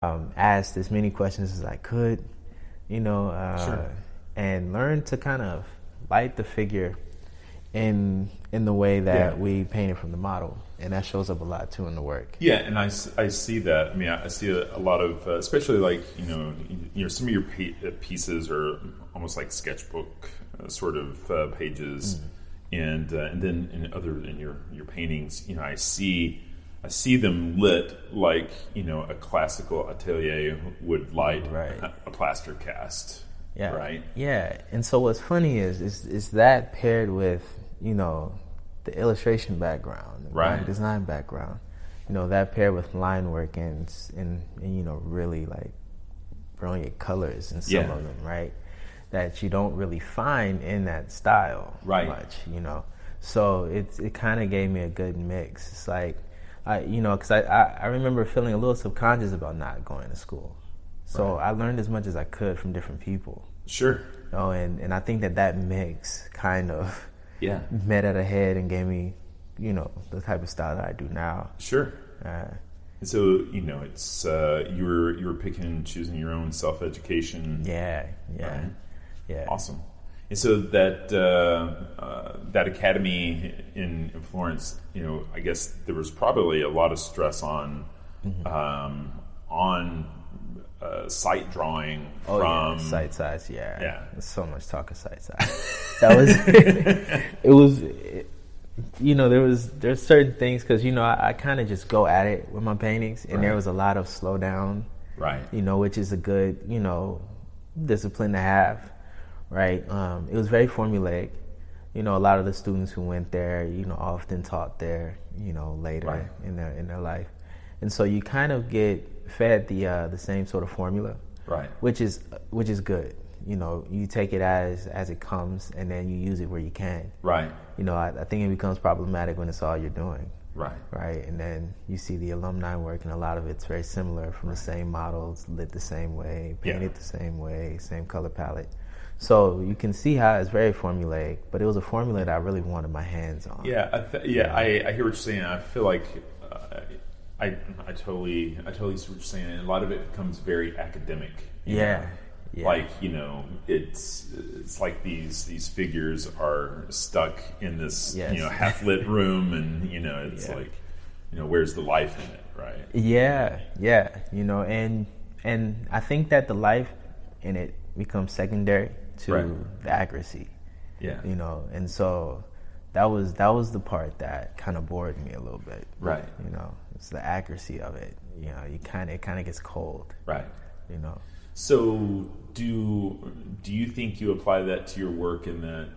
asked as many questions as I could, Sure. and learned to kind of light the figure in the way Yeah. that we painted from the model, and that shows up a lot too in the work. Yeah, and I see that. I mean, I see a lot of, especially like some of your pieces are almost like sketchbook sort of pages, and then in your paintings, I see them lit like a classical atelier would light Right. a plaster cast. Yeah. Right. Yeah. And so what's funny is that paired with, the illustration background, the Right. design background, that paired with line work and really like brilliant colors in some Yeah. of them, right? That you don't really find in that style Right. much, So it kind of gave me a good mix. It's like, because I remember feeling a little subconscious about not going to school. So Right. I learned as much as I could from different people. Sure. And I think that mix kind of Yeah. met at a head and gave me, the type of style that I do now. Sure. Uh, And so it's you were picking and choosing your own self education. yeah, Right. yeah. Awesome. And so that academy in Florence, I guess there was probably a lot of stress on sight drawing Oh, from yeah. Site size, yeah. Yeah. There's so much talk of site size. That was, there's certain things, because, I kind of just go at it with my paintings, and there Right. was a lot of slow down, right. which is a good, discipline to have, right? It was very formulaic. A lot of the students who went there, often taught there, later Right. in their life. And so you kind of get fed the same sort of formula, Right. which is good. You take it as it comes, and then you use it where you can. Right. I think it becomes problematic when it's all you're doing, Right. right? And then you see the alumni work, and a lot of it's very similar, from the same models, lit the same way, painted the same way, same color palette. So you can see how it's very formulaic, but it was a formula that I really wanted my hands on. Yeah. I hear what you're saying. I feel like I totally see what you're saying. And a lot of it becomes very academic. Yeah. Like it's like these figures are stuck in this Yes. half lit room, and it's Yeah. like where's the life in it, right? Yeah, and I think that the life in it becomes secondary to Right. the accuracy. Yeah. And so that was the part that kind of bored me a little bit. Right. It's the accuracy of it. It kind of gets cold. Right. You know. So do you think you apply that to your work in that?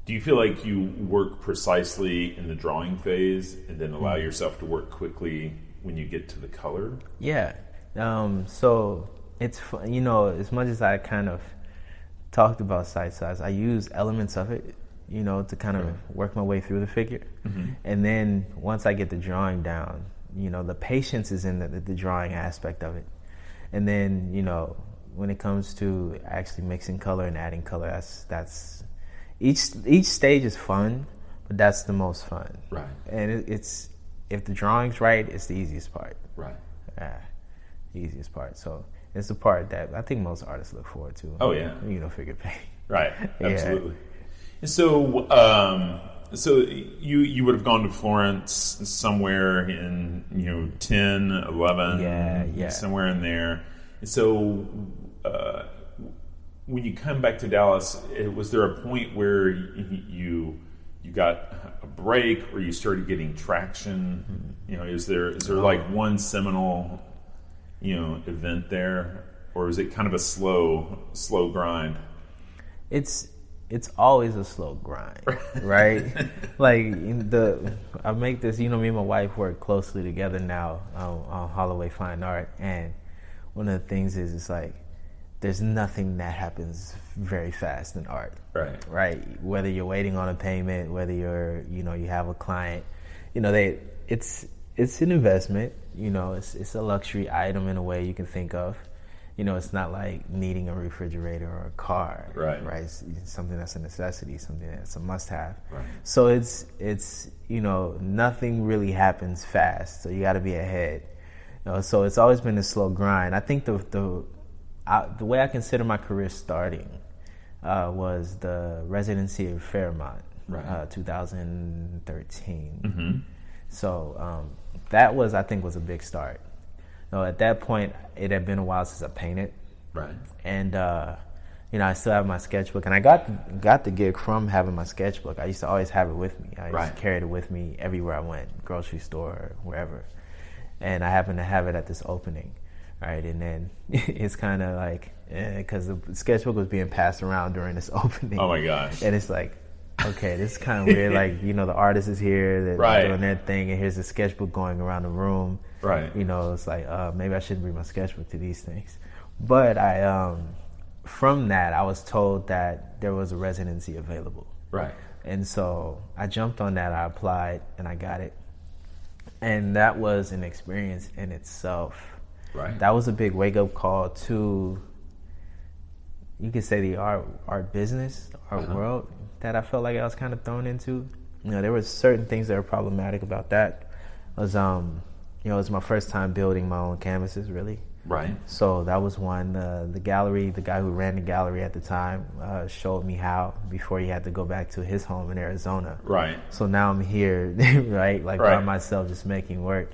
Do you feel like you work precisely in the drawing phase and then allow yourself to work quickly when you get to the color? Yeah. So it's as much as I kind of talked about site size, I use elements of it, to kind of work my way through the figure. Mm-hmm. And then once I get the drawing down, the patience is in the drawing aspect of it. And then, when it comes to actually mixing color and adding color, that's each stage is fun, but that's the most fun. Right. And it's if the drawing's right, it's the easiest part. Right. The easiest part. So it's the part that I think most artists look forward to. Oh, yeah. Figure painting. Right. Yeah. Absolutely. And so, so you would have gone to Florence somewhere in 10, 11, Yeah. somewhere in there. And so, when you come back to Dallas, was there a point where you got a break, or you started getting traction? Is there like one seminal event there, or is it kind of a slow grind? It's always a slow grind, right? Like I make this. Me and my wife work closely together now on Holloway Fine Art, and one of the things is it's like there's nothing that happens very fast in art, right? Whether you're waiting on a payment, whether you're you have a client, it's an investment. It's a luxury item in a way you can think of. It's not like needing a refrigerator or a car, right? It's something that's a necessity, something that's a must-have. Right. So it's nothing really happens fast. So you got to be ahead. So it's always been a slow grind. I think the way I consider my career starting was the residency of Fairmont, 2013. Mm-hmm. So that was, I think, was a big start. At that point, it had been a while since I painted. Right. And I still have my sketchbook, and I got the gig from having my sketchbook. I used to always have it with me. I used to carry it with me everywhere I went, grocery store, or wherever. And I happened to have it at this opening, right? And then it's kind of like, because the sketchbook was being passed around during this opening. Oh my gosh! And it's like, okay, this is kind of weird. Like, the artist is here, they're doing their thing, and here's the sketchbook going around the room. Right. It's like, maybe I shouldn't bring my sketchbook to these things. But from that, I was told that there was a residency available. Right. And so I jumped on that, I applied, and I got it. And that was an experience in itself. Right. That was a big wake-up call to, you could say, the art business, art world that I felt like I was kind of thrown into. There were certain things that were problematic about that. It was, it was my first time building my own canvases, really. Right. So that was one. The gallery, the guy who ran the gallery at the time, showed me how before he had to go back to his home in Arizona. Right. So now I'm here, right, by myself, just making work,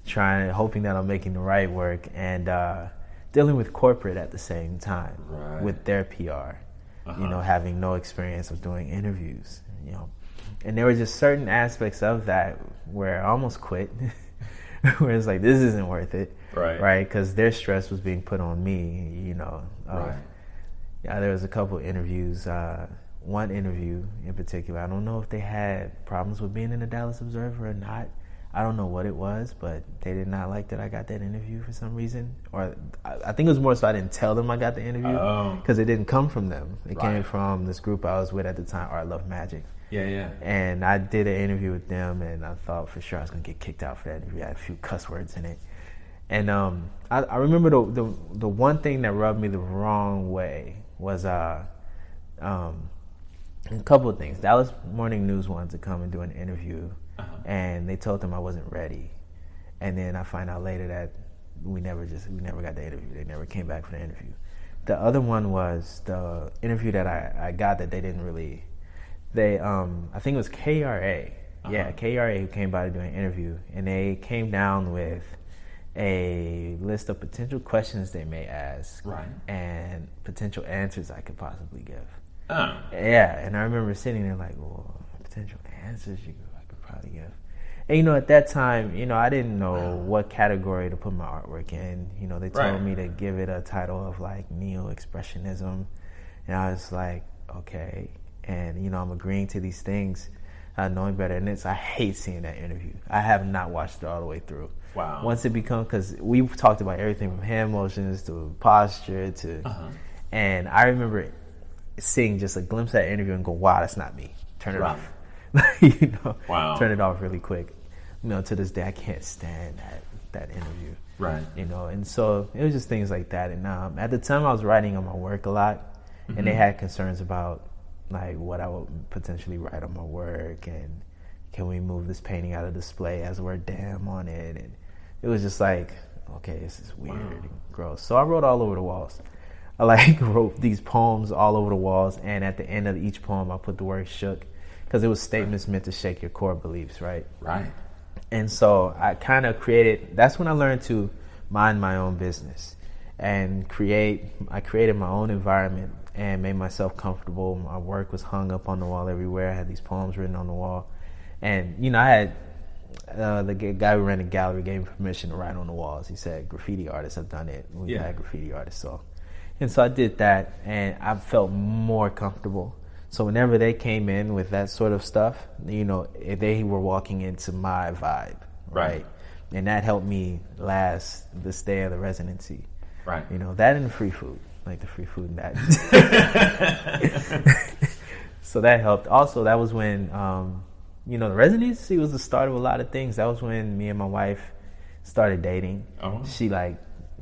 hoping that I'm making the right work, and dealing with corporate at the same time with their PR. Having no experience of doing interviews. And there were just certain aspects of that where I almost quit, where it's like, this isn't worth it. Right, because their stress was being put on me, there was a couple interviews. One interview in particular, I don't know if they had problems with being in the Dallas Observer or not. I don't know what it was, but they did not like that I got that interview for some reason. Or I think it was more so I didn't tell them I got the interview because it didn't come from them. It came from this group I was with at the time, Art Love Magic. Yeah. And I did an interview with them, and I thought for sure I was going to get kicked out for that interview. I had a few cuss words in it. And I remember the one thing that rubbed me the wrong way was a couple of things. Dallas Morning News wanted to come and do an interview, and they told them I wasn't ready. And then I find out later that we never got the interview. They never came back for the interview. The other one was the interview that I got that they didn't really. I think it was KRA. Yeah, KRA who came by to do an interview, and they came down with a list of potential questions they may ask, and potential answers I could possibly give. Yeah, and I remember sitting there like, well, potential answers I could probably give. And at that time, I didn't know what category to put my artwork in. They told me to give it a title of like neo-expressionism, and I was like, okay. And I'm agreeing to these things, knowing better. And I hate seeing that interview. I have not watched it all the way through. Wow. Once it becomes, because we've talked about everything from hand motions to posture to, and I remember seeing just a glimpse of that interview and go, wow, that's not me. Turn it off. Wow. Turn it off really quick. To this day, I can't stand that interview. Right. And so it was just things like that. And at the time, I was writing on my work a lot, and they had concerns about like what I would potentially write on my work, and can we move this painting out of display as the word damn on it. And it was just like, okay, this is weird and gross. So I wrote all over the walls. I wrote these poems all over the walls, and at the end of each poem I put the word shook, because it was statements meant to shake your core beliefs, right? And so I kind of that's when I learned to mind my own business and I created my own environment and made myself comfortable. My work was hung up on the wall everywhere. I had these poems written on the wall. And, I had the guy who ran the gallery gave me permission to write on the walls. He said, graffiti artists have done it. We've had graffiti artists. So I did that, and I felt more comfortable. So whenever they came in with that sort of stuff, they were walking into my vibe, right? And that helped me last the stay of the residency. Right. That and the free food. Like the free food and that. So that helped. Also, that was when, the residency was the start of a lot of things. That was when me and my wife started dating. She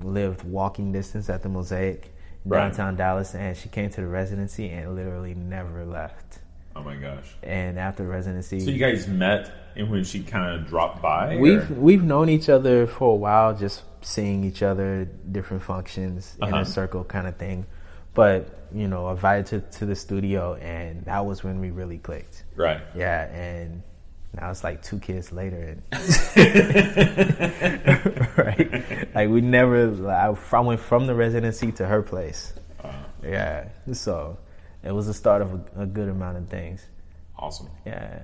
lived walking distance at the Mosaic in downtown Dallas, and she came to the residency and literally never left. Oh my gosh! And after residency, so you guys met, and when she kind of dropped by, we've known each other for a while, just seeing each other different functions, inner circle kind of thing. But invited to the studio, and that was when we really clicked. Right. Yeah, and now it's like 2 kids later, and right? Like we never. I went from the residency to her place. Yeah, so it was the start of a good amount of things. Awesome. Yeah.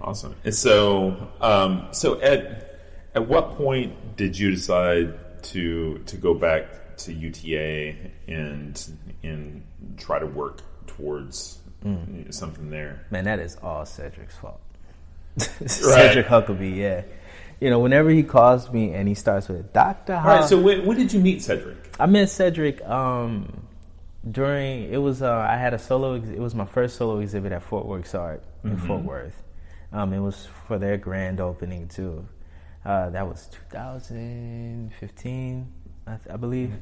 Awesome. And so, at what point did you decide to go back to UTA and try to work towards something there? Man, that is all Cedric's fault. Cedric Huckabee, yeah. Whenever he calls me and he starts with Dr. All right, so when did you meet Cedric? I met Cedric I had a solo. It was my first solo exhibit at Florence Art in Fort Worth. It was for their grand opening too. That was 2015, I believe,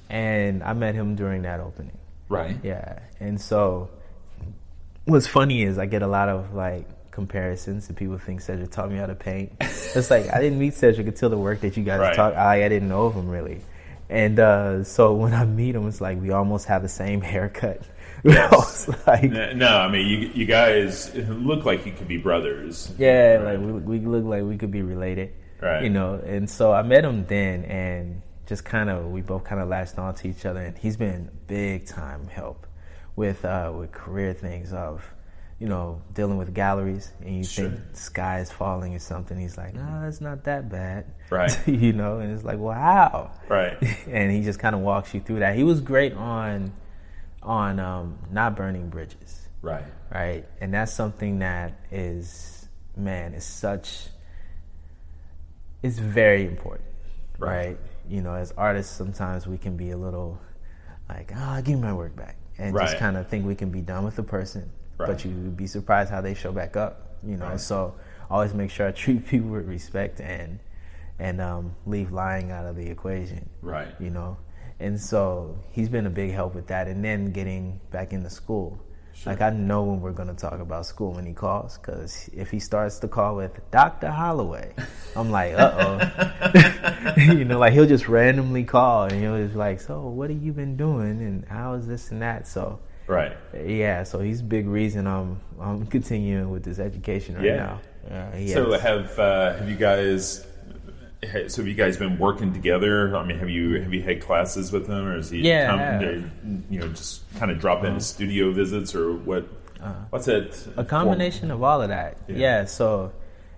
and I met him during that opening. Right. Yeah, and so what's funny is I get a lot of comparisons, and people think Cedric taught me how to paint. It's like I didn't meet Cedric until the work that you guys talked. I didn't know of him really. And so when I meet him, it's like we almost have the same haircut. Yes. No, I mean, you guys look like you could be brothers. Yeah, right? we look like we could be related. Right. And so I met him then, and just we both kind of latched on to each other. And he's been big time help with career things of, dealing with galleries, and you think the sky is falling or something. He's like, no, it's not that bad. Right. And it's like, wow. Right. And he just kind of walks you through that. He was great on not burning bridges. Right. Right. And that's something that is very important. Right. As artists, sometimes we can be a little like, give me my work back. And just kind of think we can be done with the person. Right. But you'd be surprised how they show back up, So always make sure I treat people with respect and leave lying out of the equation. Right. And so he's been a big help with that. And then getting back into school. Sure. I know when we're going to talk about school when he calls, because if he starts the call with Dr. Holloway, I'm like, he'll just randomly call and he'll just like, so what have you been doing and how is this and that? So. Right. Yeah, so he's a big reason I'm continuing with this education right now. So have you guys been working together? I mean, have you had classes with him, or is he just kind of drop in studio visits, or what? What's it? A combination of all of that. Yeah. So,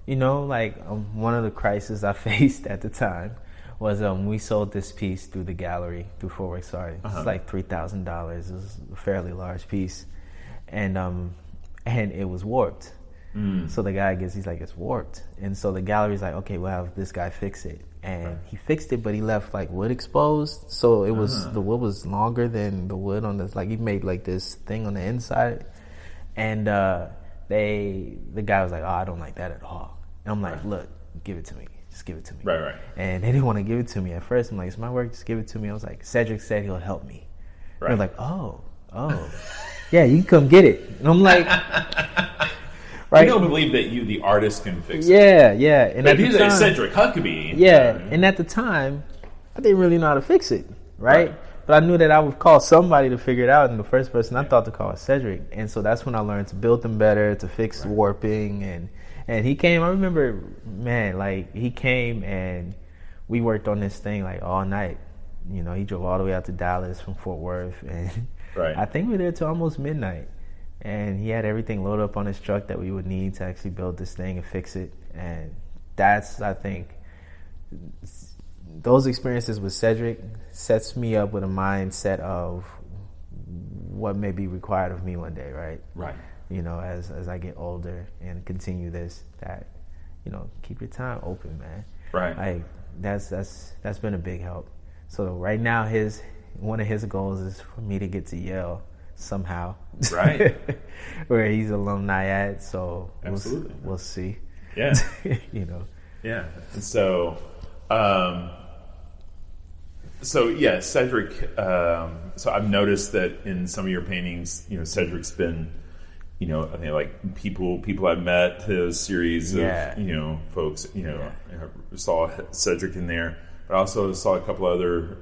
one of the crises I faced at the time was we sold this piece through the gallery through Fort Worth Art. It's like $3,000. It was a fairly large piece, and it was warped. So the guy he's like, it's warped, and so the gallery's like, okay, we'll have this guy fix it, and he fixed it, but he left wood exposed, so it was the wood was longer than the wood on this. He made this thing on the inside, and the guy was like, oh, I don't like that at all. And I'm like, look, give it to me. Just give it to me. Right. And they didn't want to give it to me at first. I'm like, it's my work, just give it to me. I was like, Cedric said he'll help me. Right. They're like, oh, yeah, you can come get it. And I'm like, right. I don't believe that you, the artist, can fix it. Yeah. And but if he's like Cedric Huckabee. Yeah, and at the time, I didn't really know how to fix it, right? But I knew that I would call somebody to figure it out, and the first person I thought to call was Cedric. And so that's when I learned to build them better, to fix warping, and he came. I remember, man, he came and we worked on this thing all night. He drove all the way out to Dallas from Fort Worth, and I think we were there till almost midnight. And he had everything loaded up on his truck that we would need to actually build this thing and fix it. And that's, I think, those experiences with Cedric sets me up with a mindset of what may be required of me one day, right? Right. As I get older and continue this, that, keep your time open, man. Right. That's been a big help. So right now, one of his goals is for me to get to Yale somehow. Right. Where he's alumni at, so absolutely. We'll see. Yeah. Yeah. And so Cedric, so I've noticed that in some of your paintings, Cedric's been I think like people I've met, a series Yeah. of folks. I saw Cedric in there, but I also saw a couple other